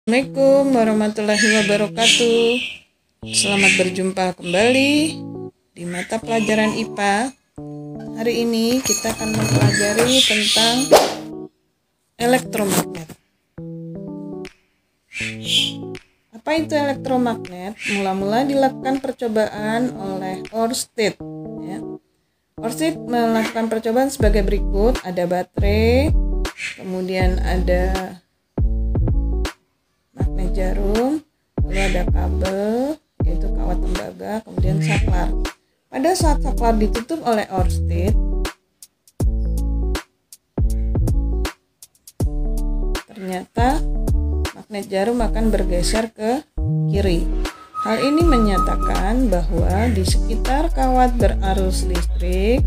Assalamualaikum warahmatullahi wabarakatuh. Selamat berjumpa kembali di mata pelajaran IPA. Hari ini kita akan mempelajari tentang elektromagnet. Apa itu elektromagnet? Mula-mula dilakukan percobaan oleh Ørsted. Ørsted melakukan percobaan sebagai berikut. Ada baterai, kemudian ada magnet jarum, lalu ada kabel, yaitu kawat tembaga, kemudian saklar. Pada saat saklar ditutup oleh Ørsted, ternyata magnet jarum akan bergeser ke kiri. Hal ini menyatakan bahwa di sekitar kawat berarus listrik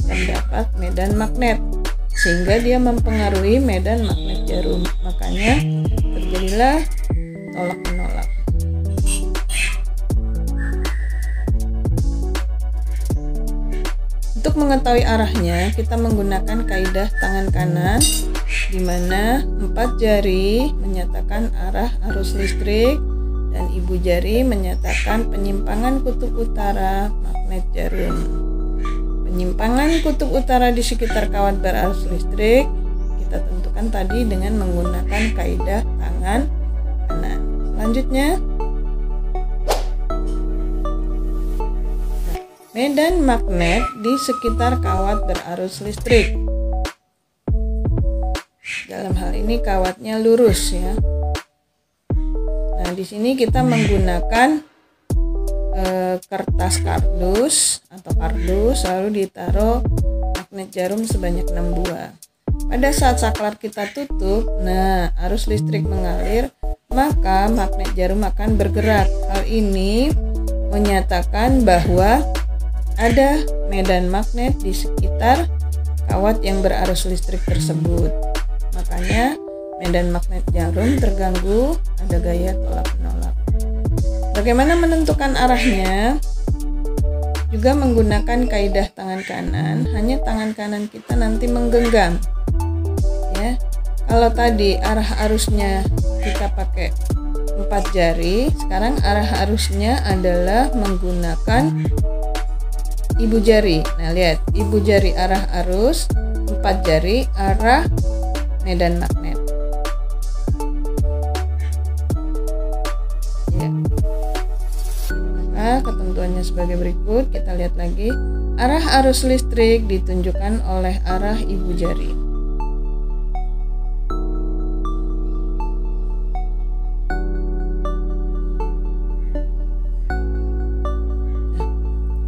terdapat medan magnet, sehingga dia mempengaruhi medan magnet jarum. Makanya terjadilah tolak-menolak. Untuk mengetahui arahnya, kita menggunakan kaidah tangan kanan, di mana 4 jari menyatakan arah arus listrik dan ibu jari menyatakan penyimpangan kutub utara magnet jarum. Penyimpangan kutub utara di sekitar kawat berarus listrik kita tentukan tadi dengan menggunakan kaidah tangan kanan. Selanjutnya, medan magnet di sekitar kawat berarus listrik. Dalam hal ini kawatnya lurus ya. Nah, di sini kita menggunakan kertas kardus atau kardus, lalu ditaruh magnet jarum sebanyak 6 buah. Pada saat saklar kita tutup, nah arus listrik mengalir, maka magnet jarum akan bergerak. Hal ini menyatakan bahwa ada medan magnet di sekitar kawat yang berarus listrik tersebut. Makanya medan magnet jarum terganggu, ada gaya tolak-menolak. Bagaimana menentukan arahnya? Juga menggunakan kaidah tangan kanan, hanya tangan kanan kita nanti menggenggam. Ya. Kalau tadi arah arusnya kita pakai 4 jari, sekarang arah arusnya adalah menggunakan ibu jari. Nah, lihat, ibu jari arah arus, 4 jari arah medan magnet. Ya. Maka ketentuannya sebagai berikut, kita lihat lagi. Arah arus listrik ditunjukkan oleh arah ibu jari.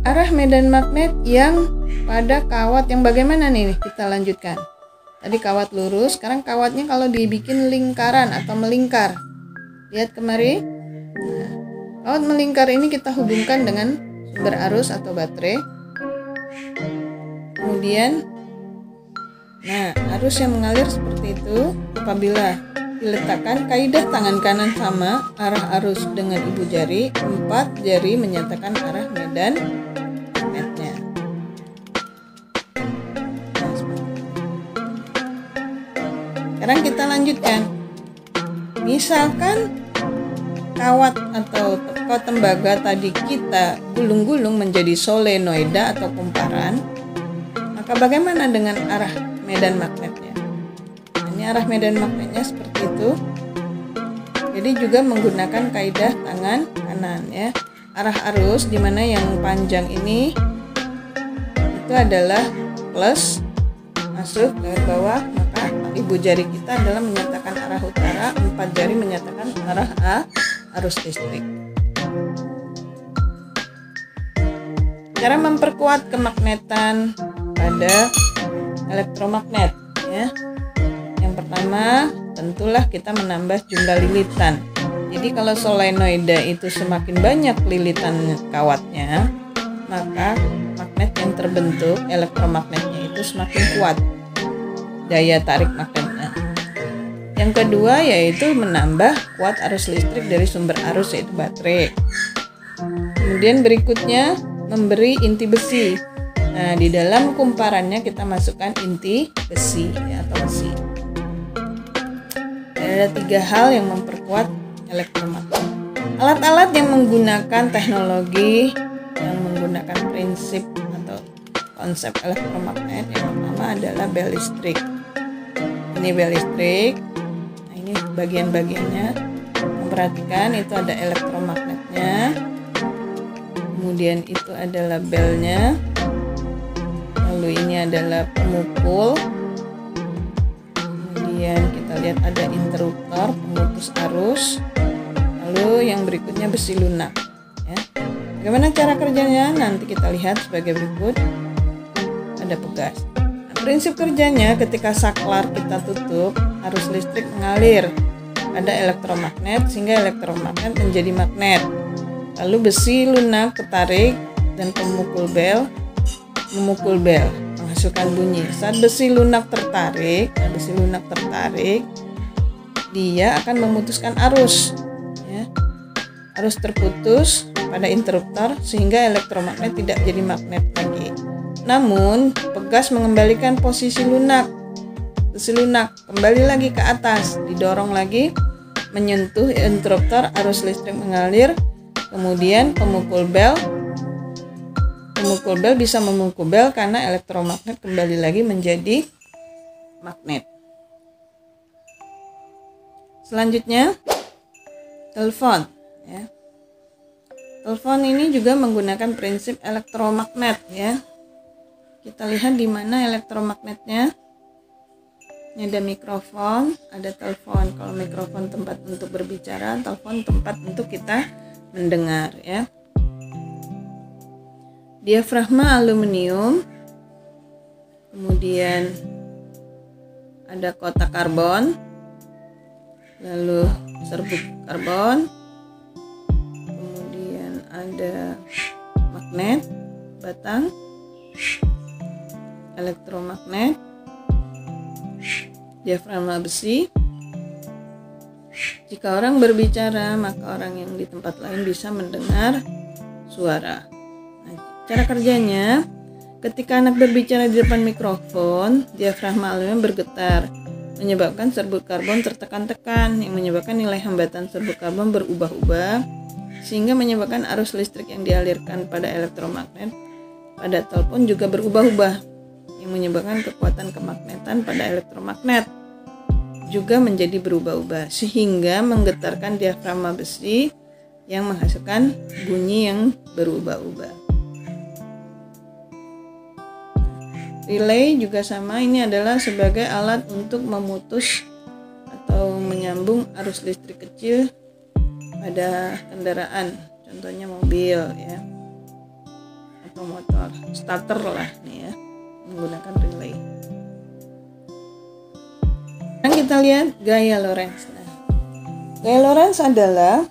Arah medan magnet yang pada kawat yang bagaimana nih? Kita lanjutkan. Tadi kawat lurus, sekarang kawatnya kalau dibikin lingkaran atau melingkar. Lihat kemari. Nah, kawat melingkar ini kita hubungkan dengan sumber arus atau baterai. Kemudian, nah arus yang mengalir seperti itu apabila diletakkan kaidah tangan kanan sama, arah arus dengan ibu jari, 4 jari menyatakan arah medan magnetnya. Sekarang kita lanjutkan. Misalkan kawat atau kawat tembaga tadi kita gulung-gulung menjadi solenoida atau kumparan, maka bagaimana dengan arah medan magnetnya? Ini arah medan magnetnya seperti itu. Jadi juga menggunakan kaidah tangan kanan ya. Arah arus di mana yang panjang ini itu adalah plus, masuk ke bawah, maka ibu jari kita adalah menyatakan arah utara, 4 jari menyatakan arah arus listrik. Cara memperkuat kemagnetan pada elektromagnet ya. Yang pertama, tentulah kita menambah jumlah lilitan. Jadi kalau solenoida itu semakin banyak lilitan kawatnya, maka magnet yang terbentuk, elektromagnetnya itu semakin kuat daya tarik magnetnya. Yang kedua yaitu menambah kuat arus listrik dari sumber arus yaitu baterai. Kemudian berikutnya memberi inti besi. Nah, di dalam kumparannya kita masukkan inti besi ya, atau besi. Ada 3 hal yang memperkuat elektromagnet. Alat-alat yang menggunakan teknologi yang menggunakan prinsip atau konsep elektromagnet yang pertama adalah bel listrik. Ini bel listrik. Nah, ini bagian-bagiannya. Perhatikan, itu ada elektromagnetnya. Kemudian itu adalah belnya. Lalu ini adalah pemukul. Kemudian kita lihat ada interruptor, pemutus arus. Lalu yang berikutnya besi lunak. Ya. Bagaimana cara kerjanya? Nanti kita lihat sebagai berikut. Ada pegas. Nah, prinsip kerjanya ketika saklar kita tutup, arus listrik mengalir pada elektromagnet sehingga elektromagnet menjadi magnet. Lalu besi lunak tertarik dan pemukul bel memukul bel menghasilkan bunyi. Saat besi lunak tertarik, dia akan memutuskan arus. Ya. Arus terputus pada interruptor sehingga elektromagnet tidak jadi magnet lagi. Namun pegas mengembalikan posisi lunak. Besi lunak kembali lagi ke atas, didorong lagi menyentuh interruptor, arus listrik mengalir. Kemudian pemukul bel bisa memukul bel karena elektromagnet kembali lagi menjadi magnet. Selanjutnya telepon. Ya. Telepon ini juga menggunakan prinsip elektromagnet. Ya. Kita lihat di mana elektromagnetnya. Ini ada mikrofon, ada telepon. Kalau mikrofon tempat untuk berbicara, telepon tempat untuk kita mendengar, ya. Diafragma aluminium, kemudian ada kotak karbon, lalu serbuk karbon, kemudian ada magnet, batang, elektromagnet, diafragma besi. Jika orang berbicara, maka orang yang di tempat lain bisa mendengar suara. Nah, cara kerjanya, ketika anak berbicara di depan mikrofon, diafragma aluminium bergetar, menyebabkan serbuk karbon tertekan-tekan, yang menyebabkan nilai hambatan serbuk karbon berubah-ubah, sehingga menyebabkan arus listrik yang dialirkan pada elektromagnet pada telepon juga berubah-ubah, yang menyebabkan kekuatan kemagnetan pada elektromagnet juga menjadi berubah-ubah sehingga menggetarkan diafragma besi yang menghasilkan bunyi yang berubah-ubah. Relay juga sama, ini adalah sebagai alat untuk memutus atau menyambung arus listrik kecil pada kendaraan, contohnya mobil, ya, atau motor, starter lah nih, ya, menggunakan relay. Sekarang kita lihat gaya Lorentz. Nah, gaya Lorentz adalah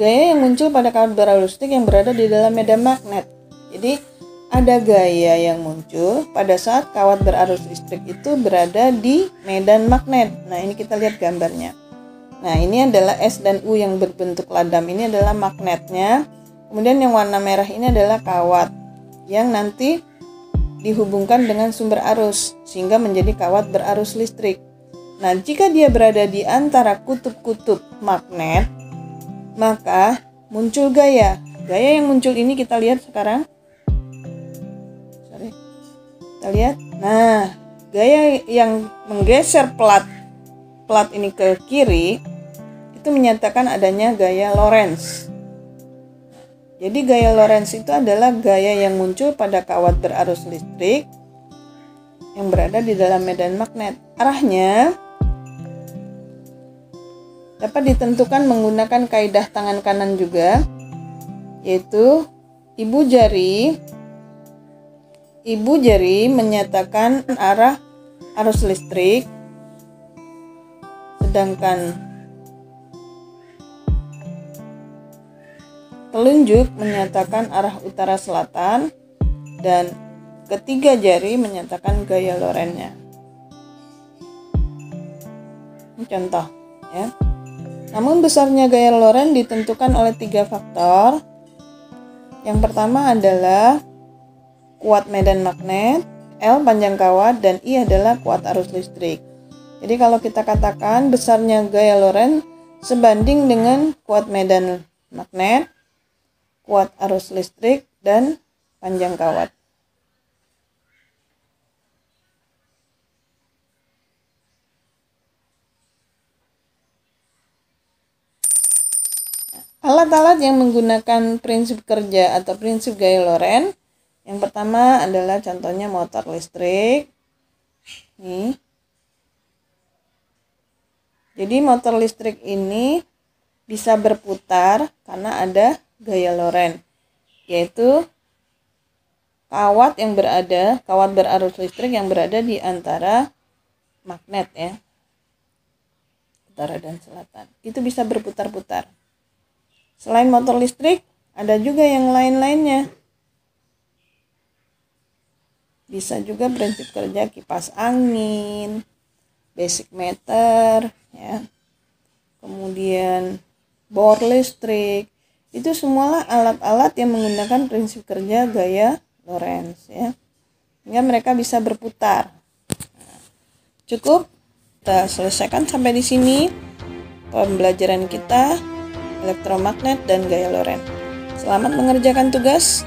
gaya yang muncul pada kawat berarus listrik yang berada di dalam medan magnet. Jadi ada gaya yang muncul pada saat kawat berarus listrik itu berada di medan magnet. Nah, ini kita lihat gambarnya. Nah, ini adalah S dan U yang berbentuk ladam. Ini adalah magnetnya. Kemudian yang warna merah ini adalah kawat yang nanti dihubungkan dengan sumber arus sehingga menjadi kawat berarus listrik. Nah, jika dia berada di antara kutub-kutub magnet, maka muncul gaya. Gaya yang muncul ini kita lihat sekarang. Kita lihat. Nah, gaya yang menggeser plat ini ke kiri itu menyatakan adanya gaya Lorentz. Jadi gaya Lorentz itu adalah gaya yang muncul pada kawat berarus listrik yang berada di dalam medan magnet. Arahnya dapat ditentukan menggunakan kaidah tangan kanan juga, yaitu ibu jari menyatakan arah arus listrik, sedangkan telunjuk menyatakan arah utara selatan dan ketiga jari menyatakan gaya Lorentz-nya. Ini contoh, ya. Namun besarnya gaya Lorentz ditentukan oleh 3 faktor. Yang pertama adalah kuat medan magnet, L panjang kawat, dan I adalah kuat arus listrik. Jadi kalau kita katakan besarnya gaya Lorentz sebanding dengan kuat medan magnet, kuat arus listrik, dan panjang kawat. Alat-alat yang menggunakan prinsip kerja atau prinsip gaya Lorentz, yang pertama adalah contohnya motor listrik. Nih. Jadi motor listrik ini bisa berputar karena ada gaya Lorentz, yaitu kawat berarus listrik yang berada di antara magnet ya, utara dan selatan. Itu bisa berputar-putar. Selain motor listrik, ada juga yang lain-lainnya. Bisa juga prinsip kerja kipas angin, basic meter, ya. Kemudian bor listrik. Itu semualah alat-alat yang menggunakan prinsip kerja gaya Lorentz, ya. Sehingga mereka bisa berputar. Cukup, kita selesaikan sampai di sini pembelajaran kita elektromagnet dan gaya Lorentz. Selamat mengerjakan tugas.